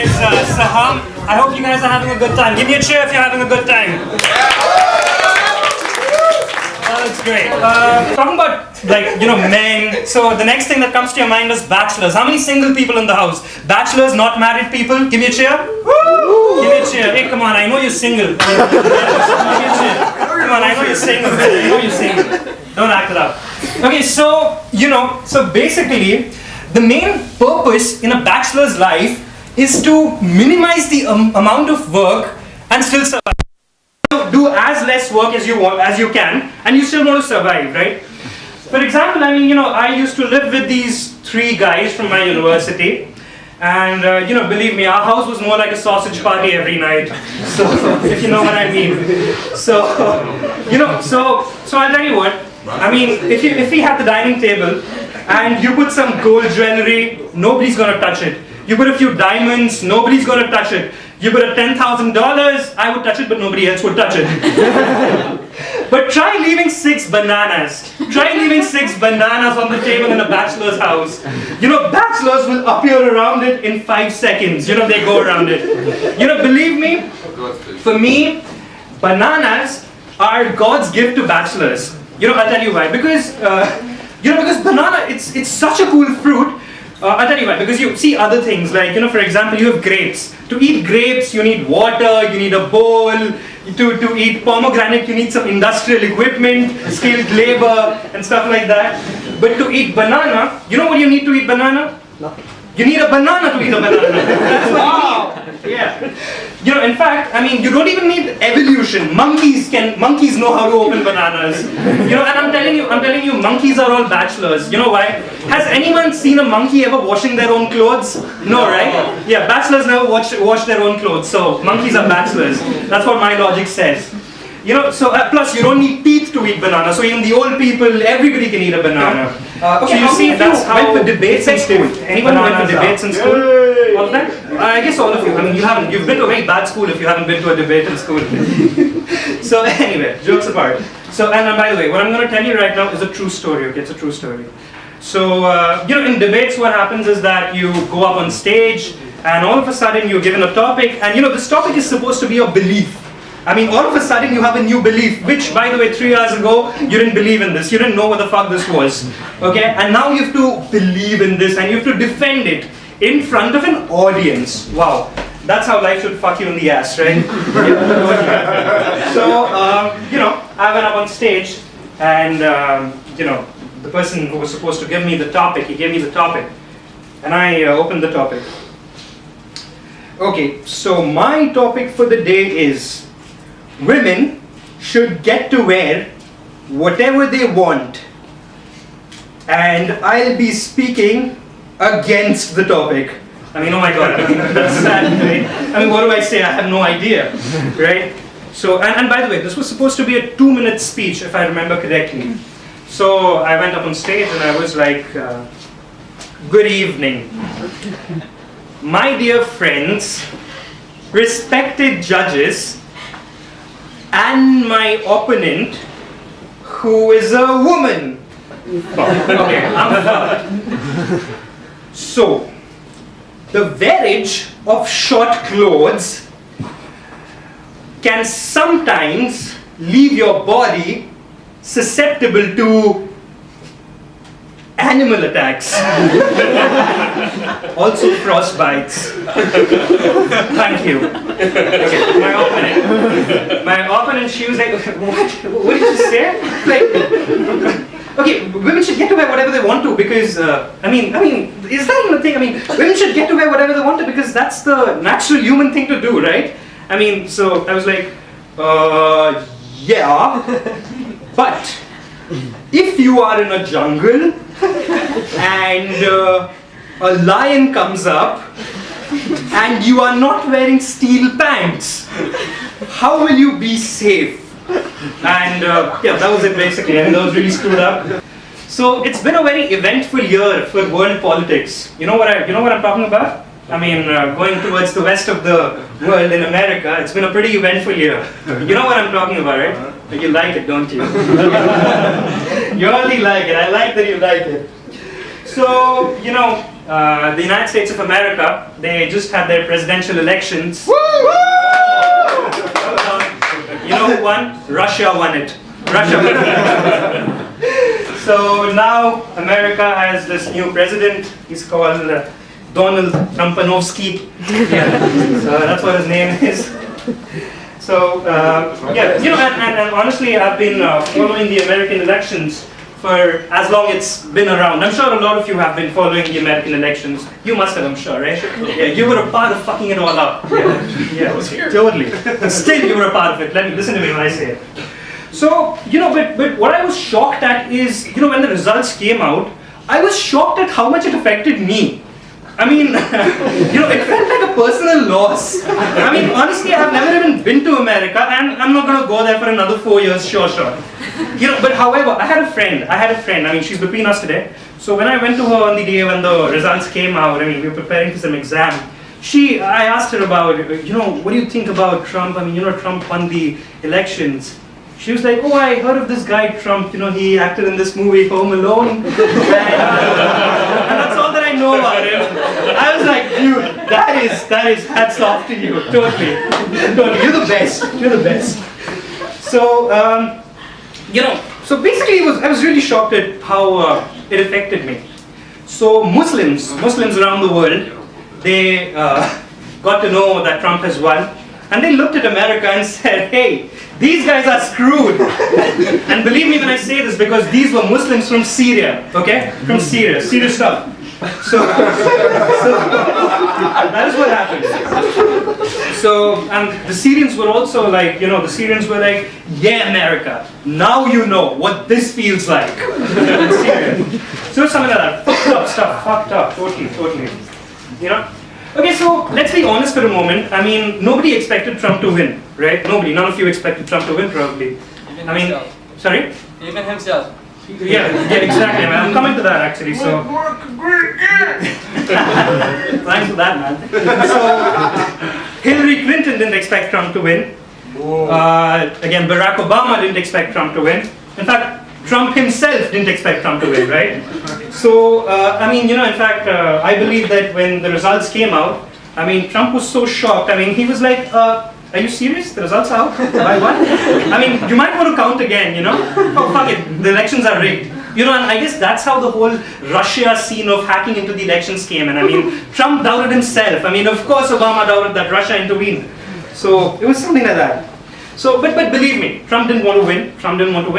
is Soham. I hope you guys are having a good time. Give me a cheer if you're having a good time. Oh, that's great. Talking about men. So the next thing that comes to your mind is bachelors. How many single people in the house? Bachelors, not married people. Give me a cheer. Woo! Give me a cheer. Hey, come on. I know you're single. Give me a cheer. Come on. I know you're single. I know you're single. Don't act it up. Okay, so basically, the main purpose in a bachelor's life is to minimize the amount of work and still survive. Do as less work as you can, and you still want to survive, right? For example, I used to live with these 3 guys from my university, and believe me, our house was more like a sausage party every night. So, if you know what I mean. So I'll tell you what. If we had the dining table and you put some gold jewelry, nobody's gonna touch it. You put a few diamonds, nobody's gonna touch it. You put a $10,000, I would touch it, but nobody else would touch it. But try leaving 6 bananas. Try leaving 6 bananas on the table in a bachelor's house. Bachelors will appear around it in 5 seconds. They go around it. Believe me, for me, bananas are God's gift to bachelors. I'll tell you why. Because banana, it's such a cool fruit. I'll tell you why. Because you see other things like, for example, you have grapes. To eat grapes, you need water, you need a bowl. To eat pomegranate, you need some industrial equipment, skilled labor, and stuff like that. But to eat banana, you know what you need to eat banana? Nothing. You need a banana to eat a banana. That's what you need. Yeah. In fact, you don't even need evolution. Monkeys know how to open bananas. And I'm telling you, monkeys are all bachelors. You know why? Has anyone seen a monkey ever washing their own clothes? No, right? Yeah, bachelors never wash their own clothes. So monkeys are bachelors. That's what my logic says. Plus you don't need teeth to eat banana. So even the old people, everybody can eat a banana. So you see, that's how went for debates in school. Anyone went for debates in school? All of that? I guess all of you. You haven't. You've been to a very bad school if you haven't been to a debate in school. So anyway, jokes apart. So and by the way, what I'm going to tell you right now is a true story. Okay, it's a true story. So in debates, what happens is that you go up on stage, and all of a sudden you're given a topic, and this topic is supposed to be your belief. All of a sudden you have a new belief, which, by the way, 3 years ago, you didn't believe in this. You didn't know what the fuck this was. Okay? And now you have to believe in this, and you have to defend it in front of an audience. Wow. That's how life should fuck you in the ass, right? So, I went up on stage, and, the person who was supposed to give me the topic, he gave me the topic. And I opened the topic. Okay, so my topic for the day is: women should get to wear whatever they want. And I'll be speaking against the topic. Oh my god, that's sad, right? What do I say? I have no idea, right? So, and by the way, this was supposed to be a 2-minute speech, if I remember correctly. So I went up on stage and I was like, good evening. My dear friends, respected judges, and my opponent, who is a woman. Okay, I'm fine. So, the wearage of short clothes can sometimes leave your body susceptible to animal attacks. Also frostbites. Thank you. Okay, my opponent, she was like, what did you say? Okay, women should get to wear whatever they want to because, is that even a thing? Women should get to wear whatever they want to because that's the natural human thing to do, right? So I was like, yeah, but if you are in a jungle and a lion comes up and you are not wearing steel pants, how will you be safe? And that was it basically. That was really screwed up. So it's been a very eventful year for world politics. You know what I'm talking about? Going towards the west of the world in America, it's been a pretty eventful year. You know what I'm talking about, right? You like it, don't you? You only like it. I like that you like it. So, the United States of America, they just had their presidential elections. Woo! You know who won? Russia won it. Russia won it. So now America has this new president. He's called Donald Trumpanowski. Yeah. So that's what his name is. So yeah, you know, and honestly, I've been following the American elections for as long it's been around. I'm sure a lot of you have been following the American elections. You must have, I'm sure, right? Yeah, you were a part of fucking it all up. Yeah, I was here. totally. But still, you were a part of it. Listen to me when I say it. So, you know, but what I was shocked at is, you know, when the results came out, I was shocked at how much it affected me. I mean, you know, it felt like a personal loss. I mean, honestly, I've never even been to America, and I'm not going to go there for another 4 years, sure. You know, but however, I had a friend, I mean, she's between us today. So when I went to her on the day when the results came out, I mean, we were preparing for some exam. I asked her about, you know, what do you think about Trump? I mean, you know, Trump won the elections. She was like, oh, I heard of this guy Trump, you know, he acted in this movie, Home Alone. And that's all that I know about him. I was like, dude, that is hats off to you, totally. You're the best. So, you know, so basically I was really shocked at how it affected me. So Muslims around the world, they got to know that Trump has won, and they looked at America and said, hey, these guys are screwed. And believe me when I say this, because these were Muslims from Syria, okay? From Syria, serious stuff. So that is what happened. So, and the Syrians were also like, you know, yeah, America, now you know what this feels like. In Syria. So something like that, fucked up, totally. You know? Okay, so let's be honest for a moment. I mean, nobody expected Trump to win, right? Nobody, none of you expected Trump to win, probably. Even I mean, himself. sorry? Even himself. Yeah, exactly, man. I'm coming to that actually. So, thanks for that, man. So, Hillary Clinton didn't expect Trump to win. Again, Barack Obama didn't expect Trump to win. In fact, Trump himself didn't expect Trump to win, right? So, I mean, you know, in fact, I believe that when the results came out, I mean, Trump was so shocked. I mean, he was like, are you serious? The results are out? By what? I mean, you might want to count again, you know? Oh, fuck it, the elections are rigged. You know, and I guess that's how the whole Russia scene of hacking into the elections came. And I mean, Trump doubted himself. I mean, of course, Obama doubted that Russia intervened. So, it was something like that. So, but believe me, Trump didn't want to win.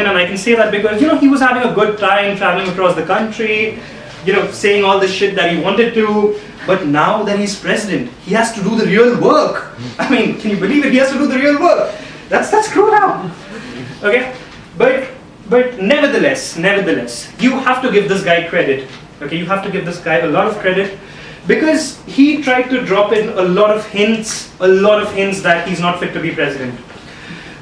And I can say that because, you know, he was having a good time traveling across the country, you know, saying all the shit that he wanted to. But now that he's president, he has to do the real work. I mean, can you believe it? He has to do the real work. That's screwed up. Okay? But nevertheless, you have to give this guy credit. Okay, you have to give this guy a lot of credit because he tried to drop in a lot of hints that he's not fit to be president.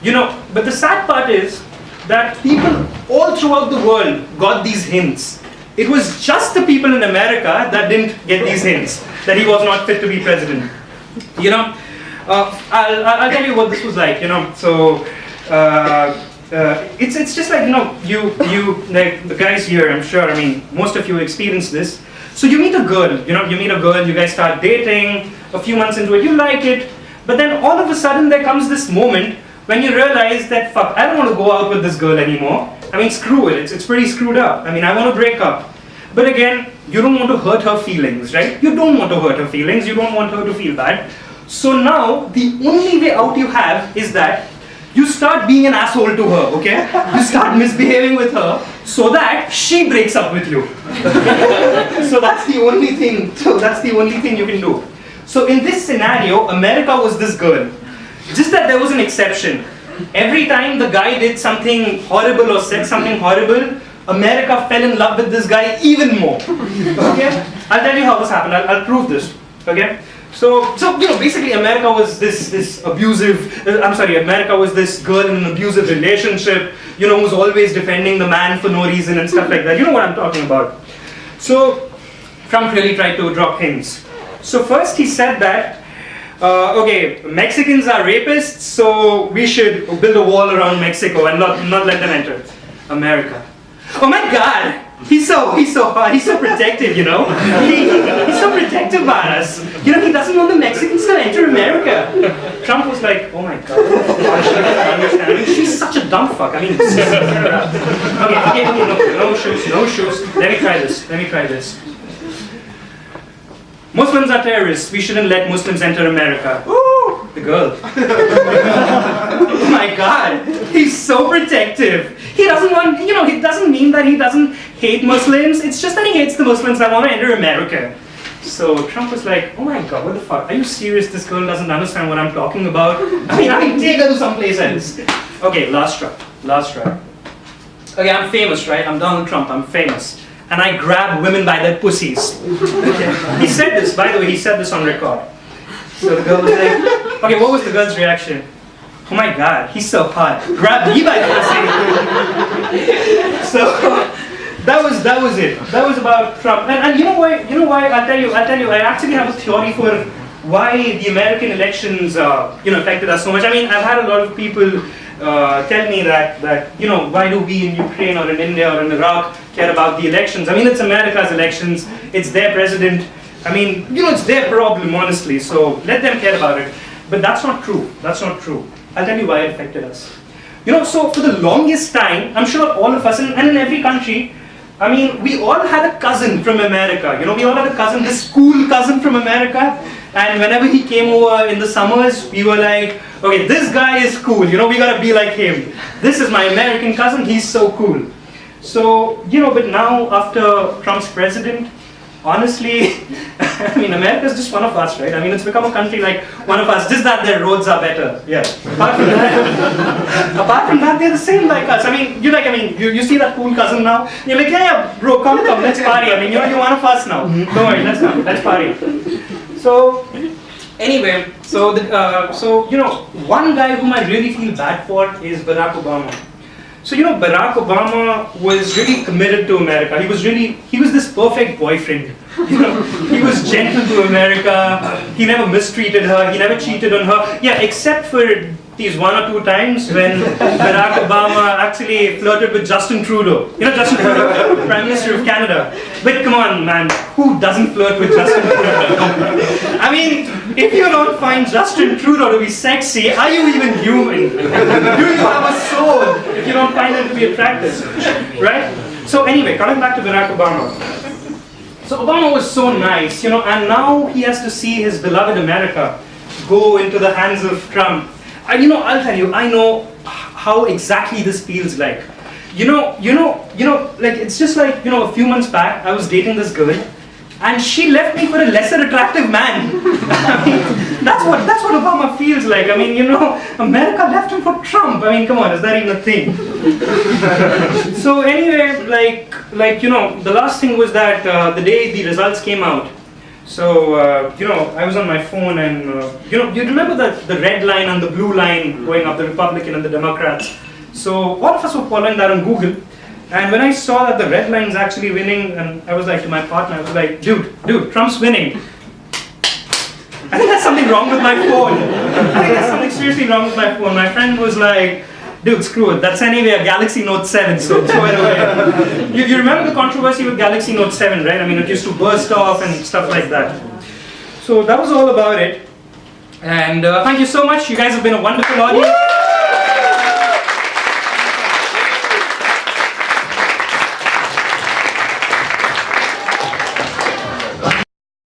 You know, but the sad part is that people all throughout the world got these hints. It was just the people in America that didn't get these hints that he was not fit to be president. You know, I'll tell you what this was like. You know, so it's just like, you know, you like the guys here. I'm sure. I mean, most of you experience this. So you meet a girl. You know, you guys start dating. A few months into it, you like it, but then all of a sudden there comes this moment when you realize that, fuck, I don't want to go out with this girl anymore. I mean, screw it, it's pretty screwed up. I mean, I want to break up. But again, you don't want to hurt her feelings, right? You don't want to hurt her feelings, you don't want her to feel bad. So now, the only way out you have is that you start being an asshole to her, okay? You start misbehaving with her so that she breaks up with you. So that's the only thing you can do. So in this scenario, America was this girl. Just that there was an exception. Every time the guy did something horrible or said something horrible, America fell in love with this guy even more. Okay? I'll tell you how this happened. I'll prove this. Okay? So you know, basically America was this America was this girl in an abusive relationship, you know, who was always defending the man for no reason and stuff like that. You know what I'm talking about. So Trump really tried to drop hints. So first he said that okay, Mexicans are rapists, so we should build a wall around Mexico and not let them enter America. Oh my God! He's so hot, he's so protective, you know. He's so protective about us. You know, he doesn't want the Mexicans to enter America. Trump was like, oh my God, she doesn't understand. I mean, she's such a dumb fuck. I mean, okay, no shoes. Let me try this. Muslims are terrorists. We shouldn't let Muslims enter America. Ooh, the girl. Oh my God, he's so protective. He doesn't want, you know, it doesn't mean that he doesn't hate Muslims. It's just that he hates the Muslims that want to enter America. So Trump was like, oh my God, what the fuck? Are you serious? This girl doesn't understand what I'm talking about. I mean, take her to someplace else. Okay, last try. Okay, I'm famous, right? I'm Donald Trump, I'm famous. And I grab women by their pussies. He said this, by the way, he said this on record. So the girl was like, okay, what was the girl's reaction? Oh my God, he's so hot. Grab me by the pussy. So that was it. That was about Trump. And you know why? I'll tell you. I actually have a theory for why the American elections, affected us so much. I mean, I've had a lot of people tell me that why do we in Ukraine or in India or in Iraq care about the elections? I mean, it's America's elections. It's their president. I mean, it's their problem, honestly. So let them care about it. But that's not true. I'll tell you why it affected us. So for the longest time, I'm sure all of us, and in every country, I mean, we all had a cousin from America. We all had a cousin, this school cousin from America. And whenever he came over in the summers, we were like, okay, this guy is cool. We gotta be like him. This is my American cousin, he's so cool. So, but now after Trump's president, honestly, I mean, America's just one of us, right? I mean, it's become a country like one of us, just that their roads are better. Yeah. Apart from that, they're the same like us. I mean, you see that cool cousin now? You're like, yeah, bro, come, let's party. I mean, you're one of us now. Don't worry, let's party. So, anyway, one guy whom I really feel bad for is Barack Obama. So, Barack Obama was really committed to America. He was this perfect boyfriend. He was gentle to America. He never mistreated her. He never cheated on her. Yeah, except for these one or two times when Barack Obama actually flirted with Justin Trudeau. Justin Trudeau, Prime Minister of Canada. But come on, man, who doesn't flirt with Justin Trudeau? I mean, if you don't find Justin Trudeau to be sexy, are you even human? Do you have a soul if you don't find him to be attractive? Right? So anyway, coming back to Barack Obama. So Obama was so nice, and now he has to see his beloved America go into the hands of Trump. And I'll tell you, I know how exactly this feels like. Like it's just like, a few months back, I was dating this girl, and she left me for a lesser attractive man. I mean, that's what Obama feels like. I mean, America left him for Trump. I mean, come on, is that even a thing? So anyway, the last thing was that the day the results came out. So, I was on my phone and, you remember the red line and the blue line going up, the Republican and the Democrats. So, all of us were following that on Google. And when I saw that the red line's actually winning, and I was like to my partner, I was like, dude, Trump's winning. I think there's something wrong with my phone. I think there's something seriously wrong with my phone. My friend was like, dude, screw it. That's anyway a Galaxy Note 7, so throw it away. You remember the controversy with Galaxy Note 7, right? I mean, it used to burst off and stuff like that. So that was all about it. And thank you so much. You guys have been a wonderful audience.